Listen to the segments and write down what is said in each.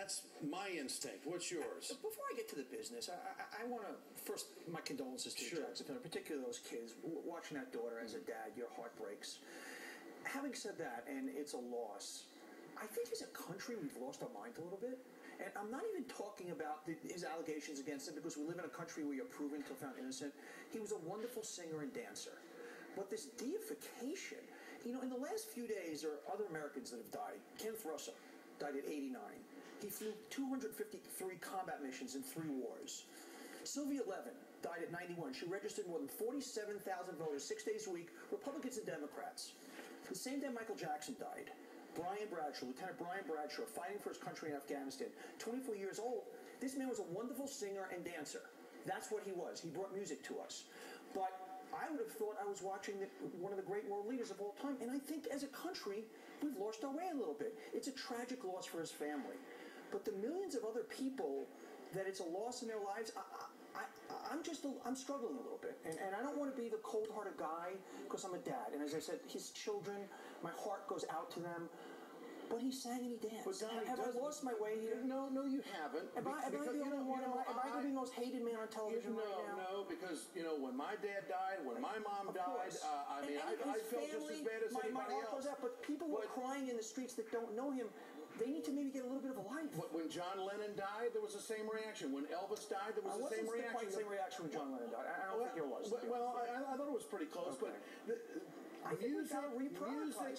That's my instinct. What's yours? Before I get to the business, I want to first my condolences to the Jackson family, particularly those kids watching that daughter. As a dad, your heart breaks. Having said that, and it's a loss, I think as a country we've lost our mind a little bit. And I'm not even talking about his allegations against him, because we live in a country where you're proven until found innocent. He was a wonderful singer and dancer. But this deification, in the last few days there are other Americans that have died. Kenneth Russell died at 89. He flew 253 combat missions in 3 wars. Sylvia Levin died at 91. She registered more than 47,000 voters 6 days a week, Republicans and Democrats. The same day Michael Jackson died, Brian Bradshaw, Lieutenant Brian Bradshaw, fighting for his country in Afghanistan, 24 years old. This man was a wonderful singer and dancer. That's what he was. He brought music to us. But I would have thought I was watching one of the great world leaders of all time, and I think as a country, we've lost our way a little bit. It's a tragic loss for his family. But the millions of other people that it's a loss in their lives, I'm struggling a little bit. And I don't want to be the cold-hearted guy, because I'm a dad. And as I said, his children, my heart goes out to them. But he sang and he danced. But Donny, have I lost my way here? No, you haven't. Am I the only one? Am I going to be the most hated man on television right now? No, because, when my dad died, when my mom died, I felt just as bad as anybody else. My heart goes out, but people who are crying in the streets that don't know him, they need to maybe get a little bit of a life. But when John Lennon died, there was the same reaction. When Elvis died, there was the same reaction. Quite the same reaction when John Lennon died. I don't think there was. Well, I thought it was pretty close, but music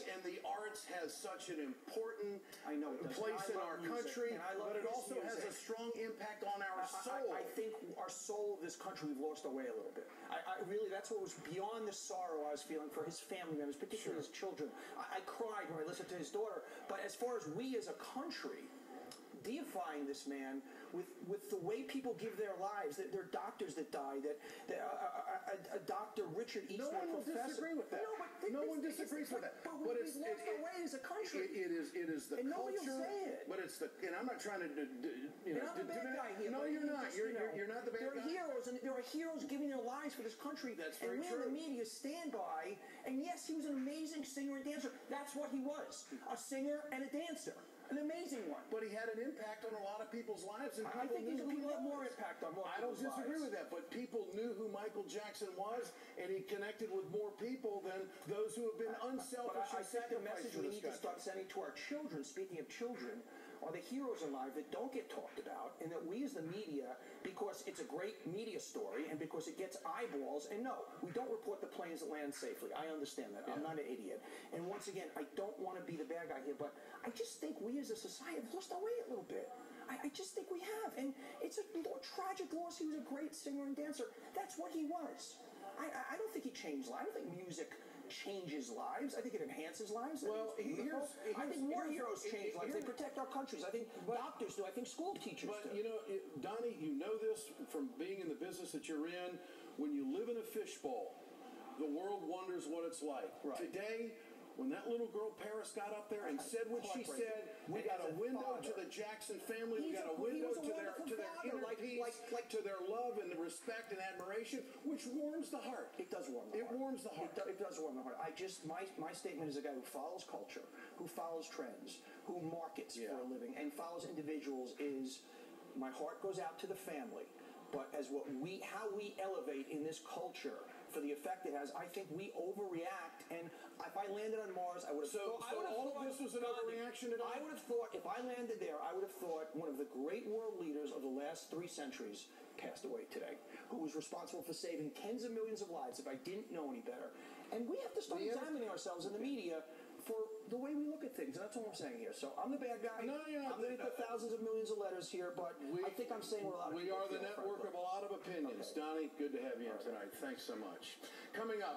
and the arts has such an important place in our country, but it also has a strong impact on our soul. I think our soul of this country, we've lost our way a little bit. I really, that's what was beyond the sorrow I was feeling for his family members, particularly his children. I cried when I listened to his daughter. But as far as we as a country, deifying this man with the way people give their lives, that there are doctors that die, that Dr. Richard Eastman, no one will disagree with that. No one disagrees with that. But we've lost our way as a country. It is the and culture. Nobody will say it. But it's and I'm not trying to You're not the bad guy here. No, you're not. You're not the bad guy. There are heroes, and there are heroes giving their lives for this country. That's very true. And the media stand by. And yes, he was an amazing singer and dancer. That's what he was, a singer and a dancer. An amazing one. But he had an impact on a lot of people's lives. And I think these people have more impact on more people's lives. I don't disagree with that, but people knew who Michael Jackson was, and he connected with more people than those who have been unselfish. I think the message we need to start sending to our children, speaking of children, are the heroes in life that don't get talked about, and that we as the media, because it's a great media story, and because it gets eyeballs, and no, we don't report the planes that land safely. I understand that. I'm not an idiot. And once again, I don't want to be the bad guy here, but I just think we as a society have lost our way a little bit. I just think we have. And it's a tragic loss. He was a great singer and dancer. That's what he was. I don't think he changed lives. I don't think music changes lives. I think it enhances lives. Well, I think more heroes change lives. They protect our countries. I think doctors do. I think school teachers do. But, Donny, you know this from being in the business that you're in. When you live in a fishbowl, the world wonders what it's like. Right. Today, when that little girl Paris got up there and said what she said, we got a window to the Jackson family. We got a window to their inner peace, to their love and respect and admiration, which warms the heart. It does warm the heart. It warms the heart. It does warm the heart. My statement is a guy who follows culture, who follows trends, who markets for a living, and follows individuals. My heart goes out to the family. But as how we elevate in this culture for the effect it has, I think we overreact. And if I landed on Mars, I would have thought... So all of this was an overreaction at all? I would have thought, if I landed there, I would have thought one of the great world leaders of the last 3 centuries passed away today, who was responsible for saving tens of millions of lives, if I didn't know any better. And we have to start examining ourselves in the media for the way we look at things. And that's all I'm saying here. So I'm the bad guy. No, I'm going to get thousands of millions of letters here, but I think I'm saying what a lot of people We are the network of a lot of opinions. Okay. Donny, good to have you in tonight. Thanks so much. Coming up...